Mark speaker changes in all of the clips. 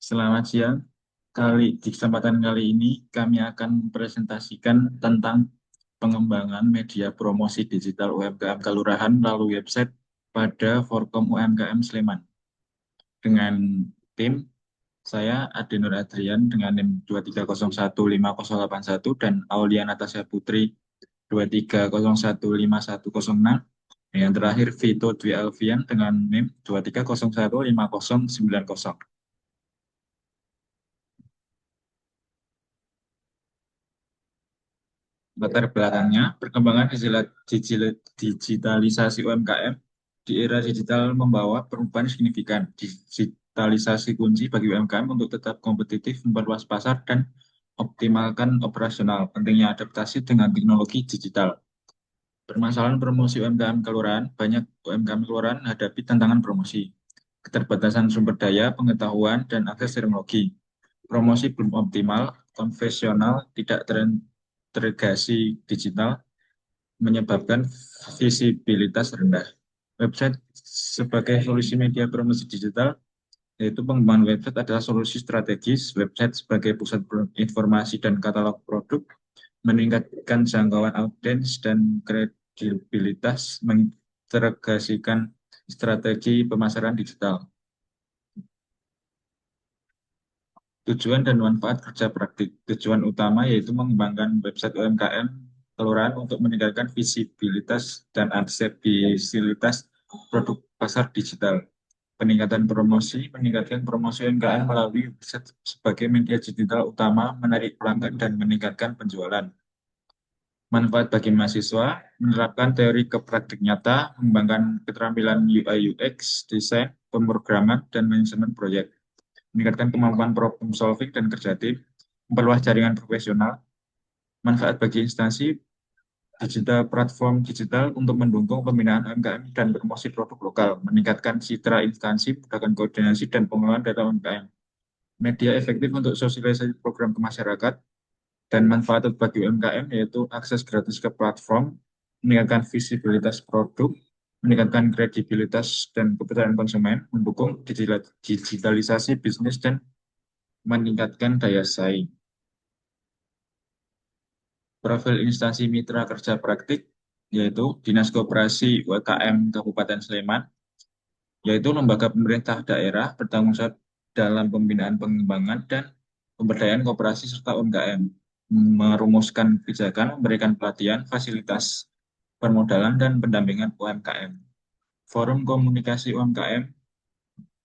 Speaker 1: Selamat siang. Di kesempatan kali ini kami akan mempresentasikan tentang pengembangan media promosi digital UMKM Kelurahan melalui website pada Forkom UMKM Sleman. Dengan tim saya Adenur Adrian dengan NIM 2301501 dan Aulia Natasha Putri 230150106. Yang terakhir Vito Dwi Alfian dengan NIM 2301590. Latar belakangnya, perkembangan digitalisasi UMKM di era digital membawa perubahan signifikan. Digitalisasi kunci bagi UMKM untuk tetap kompetitif, memperluas pasar, dan optimalkan operasional. Pentingnya adaptasi dengan teknologi digital. Permasalahan promosi UMKM kelurahan, banyak UMKM kelurahan hadapi tantangan promosi, keterbatasan sumber daya, pengetahuan, dan akses teknologi. Promosi belum optimal, konvensional, tidak terintegrasi digital, menyebabkan visibilitas rendah. Website sebagai solusi media promosi digital, yaitu pengembangan website adalah solusi strategis. Website sebagai pusat informasi dan katalog produk, meningkatkan jangkauan audiens dan kredibilitas, mengintegrasikan strategi pemasaran digital. Tujuan dan manfaat kerja praktik. Tujuan utama yaitu mengembangkan website UMKM kelurahan untuk meningkatkan visibilitas dan aksesibilitas produk pasar digital. Meningkatkan promosi UMKM melalui website sebagai media digital utama, menarik pelanggan dan meningkatkan penjualan. Manfaat bagi mahasiswa, menerapkan teori ke praktik nyata, mengembangkan keterampilan UI UX, desain, pemrograman, dan manajemen proyek, meningkatkan kemampuan problem solving dan kerja tim, memperluas jaringan profesional. Manfaat bagi instansi, digital platform digital untuk mendukung pembinaan UMKM dan promosi produk lokal, meningkatkan citra instansi, memudahkan koordinasi dan pengelolaan data UMKM. Media efektif untuk sosialisasi program ke masyarakat, dan manfaat bagi UMKM yaitu akses gratis ke platform, meningkatkan visibilitas produk, meningkatkan kredibilitas dan kepercayaan konsumen, mendukung digitalisasi bisnis, dan meningkatkan daya saing. Profil instansi mitra kerja praktik yaitu Dinas Koperasi UMKM Kabupaten Sleman, yaitu lembaga pemerintah daerah bertanggung jawab dalam pembinaan, pengembangan, dan pemberdayaan koperasi serta UMKM, merumuskan kebijakan, memberikan pelatihan, fasilitas permodalan, dan pendampingan UMKM. Forum Komunikasi UMKM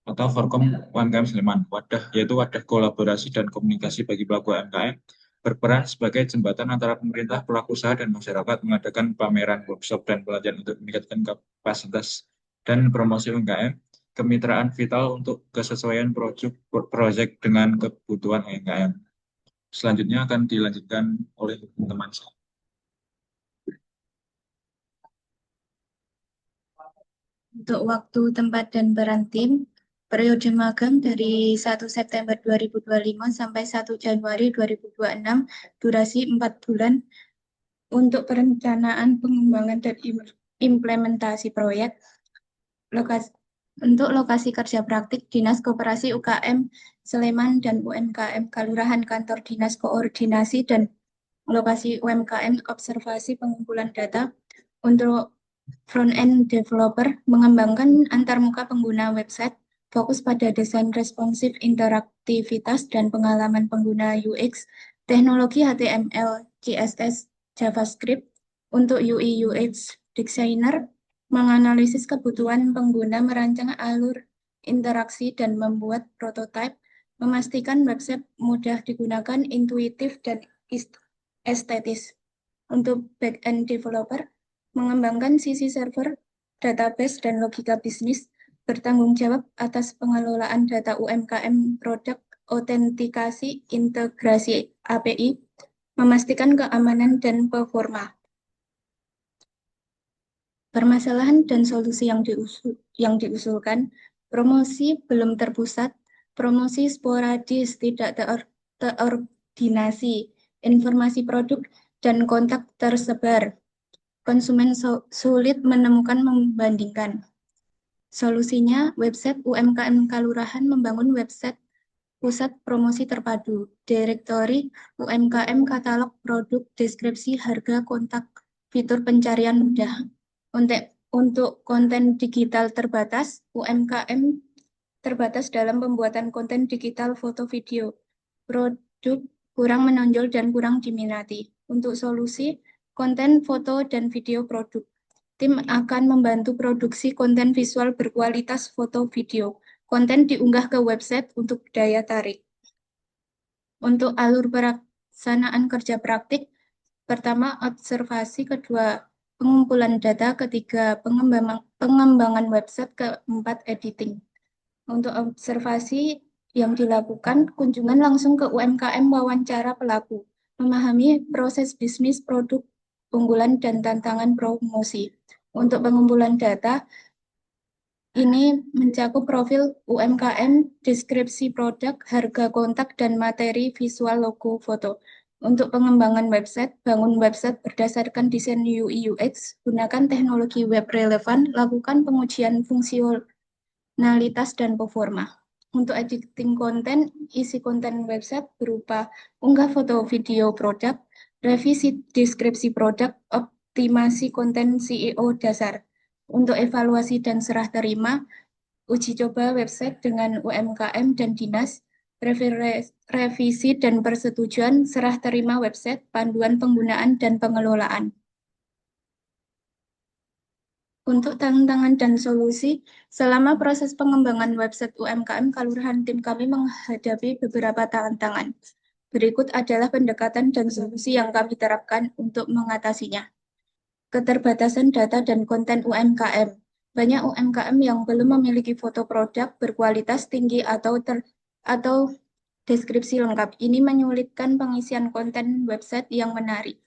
Speaker 1: atau Forkom UMKM Sleman, yaitu wadah kolaborasi dan komunikasi bagi pelaku UMKM, berperan sebagai jembatan antara pemerintah, pelaku usaha, dan masyarakat, mengadakan pameran, workshop, dan pelatihan untuk meningkatkan kapasitas dan promosi UMKM, kemitraan vital untuk kesesuaian proyek dengan kebutuhan UMKM. Selanjutnya akan dilanjutkan oleh teman-teman saya.
Speaker 2: Untuk waktu, tempat, dan peran tim, periode magang dari 1 September 2025 sampai 1 Januari 2026, durasi 4 bulan. Untuk perencanaan, pengembangan, dan implementasi proyek, untuk lokasi kerja praktik, Dinas Koperasi UKM Sleman dan UMKM Kelurahan, Kantor Dinas Koordinasi dan lokasi UMKM Observasi Pengumpulan Data. Untuk front-end developer, mengembangkan antarmuka pengguna website, fokus pada desain responsif, interaktivitas, dan pengalaman pengguna UX, teknologi HTML, CSS, JavaScript. Untuk UI UX designer, menganalisis kebutuhan pengguna, merancang alur interaksi, dan membuat prototipe, memastikan website mudah digunakan, intuitif, dan estetis. Untuk back-end developer, mengembangkan sisi server, database, dan logika bisnis, bertanggung jawab atas pengelolaan data UMKM, produk, autentikasi, integrasi API, memastikan keamanan dan performa. Permasalahan dan solusi yang diusulkan, promosi belum terpusat, promosi sporadis, tidak terordinasi, informasi produk dan kontak tersebar, konsumen sulit menemukan, membandingkan. Solusinya, website UMKM Kelurahan membangun website pusat promosi terpadu, direktori UMKM, katalog produk, deskripsi, harga, kontak, fitur pencarian mudah. Untuk konten digital terbatas, UMKM terbatas dalam pembuatan konten digital foto video. Produk kurang menonjol dan kurang diminati. Untuk solusi, konten foto dan video produk. Tim akan membantu produksi konten visual berkualitas foto video. Konten diunggah ke website untuk daya tarik. Untuk alur pelaksanaan kerja praktik, pertama observasi, kedua pengumpulan data, ketiga pengembangan website, keempat editing. Untuk observasi yang dilakukan, kunjungan langsung ke UMKM, wawancara pelaku, memahami proses bisnis, produk unggulan, dan tantangan promosi. Untuk pengumpulan data, ini mencakup profil UMKM, deskripsi produk, harga kontak, dan materi visual logo foto. Untuk pengembangan website, bangun website berdasarkan desain UI UX, gunakan teknologi web relevan, lakukan pengujian fungsionalitas dan performa. Untuk editing konten, isi konten website berupa unggah foto video produk, revisi deskripsi produk, optimasi konten SEO dasar. Untuk evaluasi dan serah terima, uji coba website dengan UMKM dan dinas, revisi dan persetujuan, serah terima website, panduan penggunaan dan pengelolaan. Untuk tantangan dan solusi, selama proses pengembangan website UMKM, Kelurahan tim kami menghadapi beberapa tantangan. Berikut adalah pendekatan dan solusi yang kami terapkan untuk mengatasinya. Keterbatasan data dan konten UMKM. Banyak UMKM yang belum memiliki foto produk berkualitas tinggi atau deskripsi lengkap. Ini menyulitkan pengisian konten website yang menarik.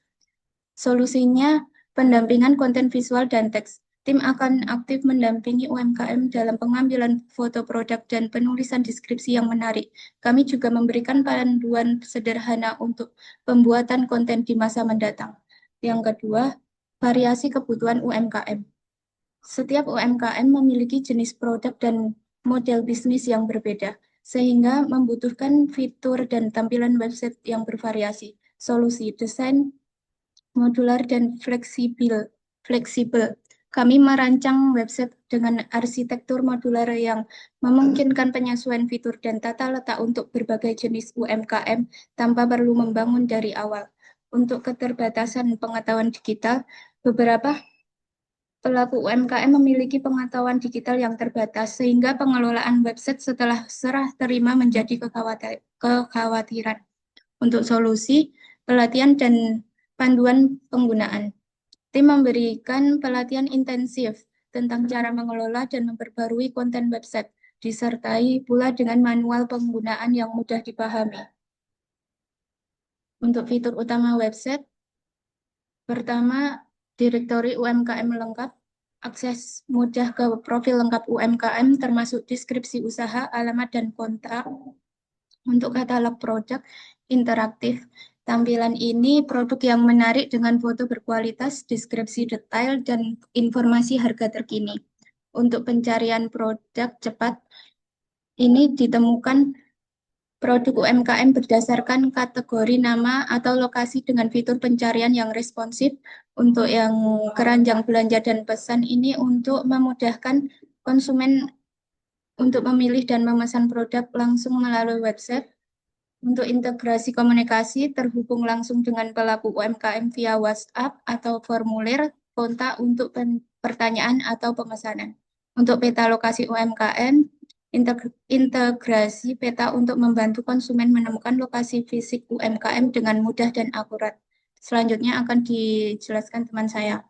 Speaker 2: Solusinya, pendampingan konten visual dan teks. Tim akan aktif mendampingi UMKM dalam pengambilan foto produk dan penulisan deskripsi yang menarik. Kami juga memberikan panduan sederhana untuk pembuatan konten di masa mendatang. Yang kedua, variasi kebutuhan UMKM. Setiap UMKM memiliki jenis produk dan model bisnis yang berbeda, sehingga membutuhkan fitur dan tampilan website yang bervariasi. Solusi desain modular dan fleksibel. Kami merancang website dengan arsitektur modular yang memungkinkan penyesuaian fitur dan tata letak untuk berbagai jenis UMKM tanpa perlu membangun dari awal. Untuk keterbatasan pengetahuan digital, beberapa pelaku UMKM memiliki pengetahuan digital yang terbatas, sehingga pengelolaan website setelah serah terima menjadi kekhawatiran. Untuk solusi, pelatihan dan panduan penggunaan. Tim memberikan pelatihan intensif tentang cara mengelola dan memperbarui konten website, disertai pula dengan manual penggunaan yang mudah dipahami. Untuk fitur utama website, pertama, direktori UMKM lengkap, akses mudah ke profil lengkap UMKM termasuk deskripsi usaha, alamat, dan kontrak. Untuk katalog produk interaktif, tampilan ini produk yang menarik dengan foto berkualitas, deskripsi detail, dan informasi harga terkini. Untuk pencarian produk cepat, ini ditemukan produk UMKM berdasarkan kategori nama atau lokasi dengan fitur pencarian yang responsif. Untuk yang keranjang belanja dan pesan ini untuk memudahkan konsumen untuk memilih dan memesan produk langsung melalui website. Untuk integrasi komunikasi, terhubung langsung dengan pelaku UMKM via WhatsApp atau formulir kontak untuk pertanyaan atau pemesanan. Untuk peta lokasi UMKM, integrasi peta untuk membantu konsumen menemukan lokasi fisik UMKM dengan mudah dan akurat. Selanjutnya akan dijelaskan teman saya.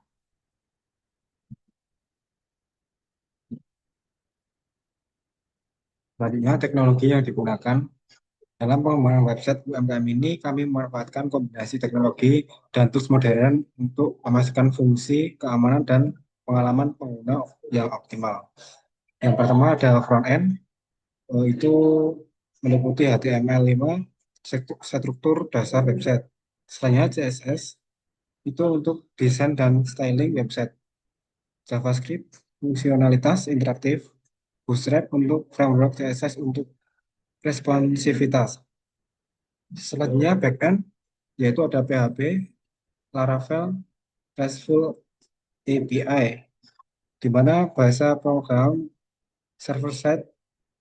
Speaker 3: Selanjutnya, teknologi yang digunakan dalam pengembangan website UMKM ini, kami memanfaatkan kombinasi teknologi dan tools modern untuk memastikan fungsi, keamanan, dan pengalaman pengguna yang optimal. Yang pertama ada front end, itu meliputi HTML5, struktur dasar website. Selanjutnya CSS, itu untuk desain dan styling website. JavaScript, fungsionalitas interaktif. Bootstrap untuk framework CSS untuk responsivitas. Selanjutnya backend, yaitu ada PHP, Laravel, RESTful API, di mana bahasa program server side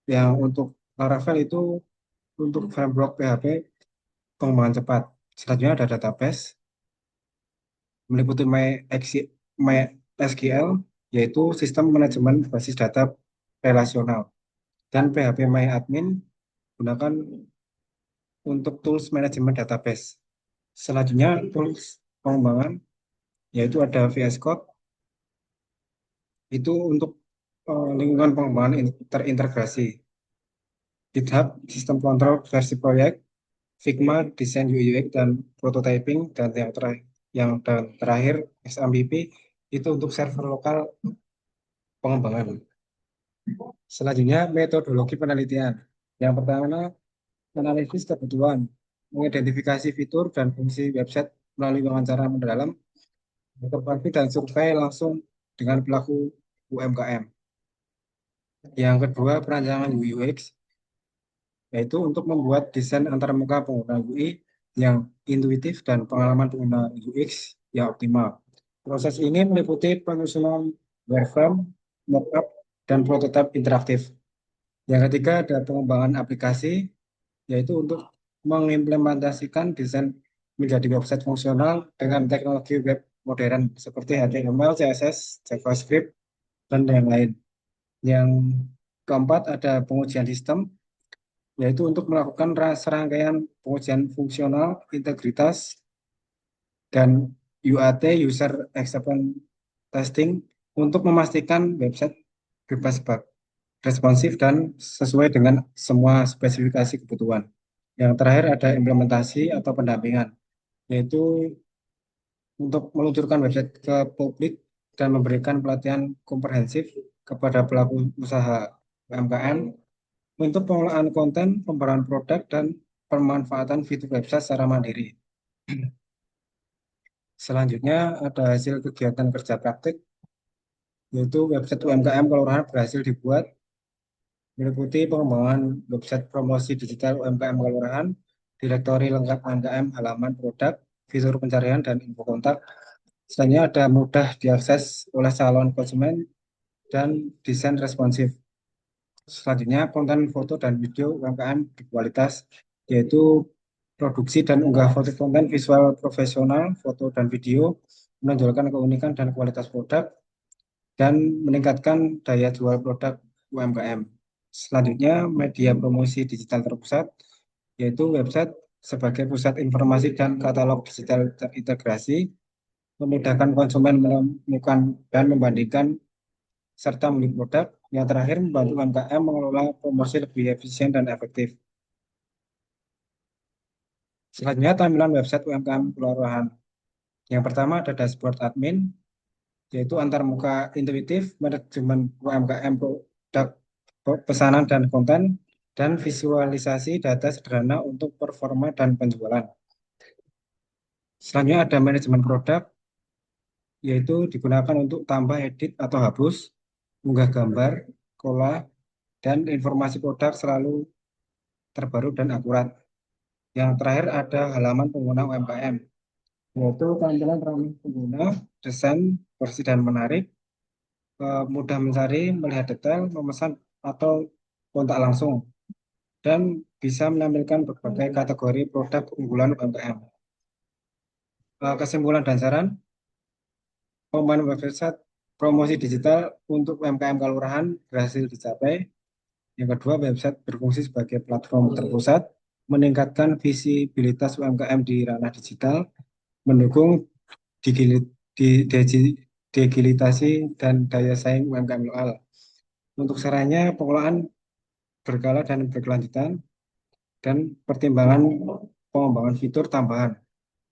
Speaker 3: yang untuk Laravel itu untuk framework PHP pengembangan cepat. Selanjutnya ada database, meliputi MySQL, yaitu sistem manajemen basis data relasional, dan PHP MyAdmin gunakan untuk tools manajemen database. Selanjutnya tools pengembangan, yaitu ada VS Code, itu untuk lingkungan pengembangan terintegrasi. GitHub, sistem kontrol versi proyek, Figma, desain UI UX dan prototyping, dan yang terakhir XMPP itu untuk server lokal pengembangan. Selanjutnya metodologi penelitian. Yang pertama, analisis kebutuhan, mengidentifikasi fitur dan fungsi website melalui wawancara mendalam, interview dan survei langsung dengan pelaku UMKM. Yang kedua, perancangan UI UX, yaitu untuk membuat desain antarmuka pengguna UI yang intuitif dan pengalaman pengguna UX yang optimal. Proses ini meliputi penyusunan wireframe, mockup, dan prototipe interaktif. Yang ketiga ada pengembangan aplikasi, yaitu untuk mengimplementasikan desain menjadi website fungsional dengan teknologi web modern seperti HTML, CSS, JavaScript, dan yang lain. Yang keempat ada pengujian sistem, yaitu untuk melakukan serangkaian pengujian fungsional, integritas, dan UAT (User Acceptance Testing) untuk memastikan website bebas bug, responsif, dan sesuai dengan semua spesifikasi kebutuhan. Yang terakhir ada implementasi atau pendampingan, yaitu untuk meluncurkan website ke publik dan memberikan pelatihan komprehensif kepada pelaku usaha UMKM untuk pengelolaan konten, pembaruan produk, dan pemanfaatan fitur website secara mandiri. Selanjutnya ada hasil kegiatan kerja praktik, yaitu website UMKM Kelurahan berhasil dibuat, meliputi pengembangan website promosi digital UMKM Kelurahan, direktori lengkap UMKM, halaman produk, fitur pencarian, dan info kontak. Selanjutnya ada mudah diakses oleh calon konsumen dan desain responsif. Selanjutnya konten foto dan video UMKM berkualitas, yaitu produksi dan unggah foto konten visual profesional, foto dan video, menonjolkan keunikan dan kualitas produk, dan meningkatkan daya jual produk UMKM. Selanjutnya, media promosi digital terpusat, yaitu website sebagai pusat informasi dan katalog digital terintegrasi, memudahkan konsumen menemukan dan membandingkan serta membeli produk. Yang terakhir, membantu UMKM mengelola promosi lebih efisien dan efektif. Selanjutnya, tampilan website UMKM Kelurahan. Yang pertama ada dashboard admin, yaitu antarmuka intuitif, manajemen UMKM produk, pesanan dan konten, dan visualisasi data sederhana untuk performa dan penjualan. Selanjutnya ada manajemen produk, yaitu digunakan untuk tambah, edit, atau hapus, unggah gambar, kola, dan informasi produk selalu terbaru dan akurat. Yang terakhir ada halaman pengguna UMKM, yaitu tampilan ramah pengguna, desain bersih dan menarik, mudah mencari, melihat detail, memesan atau kontak langsung, dan bisa menampilkan berbagai kategori produk unggulan UMKM. Kesimpulan dan saran, pengembangan website promosi digital untuk UMKM Kelurahan berhasil dicapai. Yang kedua, website berfungsi sebagai platform terpusat, meningkatkan visibilitas UMKM di ranah digital, mendukung digitalisasi dan daya saing UMKM lokal. Untuk sarannya, pengelolaan berkala dan berkelanjutan, dan pertimbangan pengembangan fitur tambahan.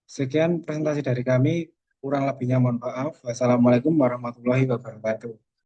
Speaker 3: Sekian presentasi dari kami, kurang lebihnya mohon maaf. Wassalamualaikum warahmatullahi wabarakatuh.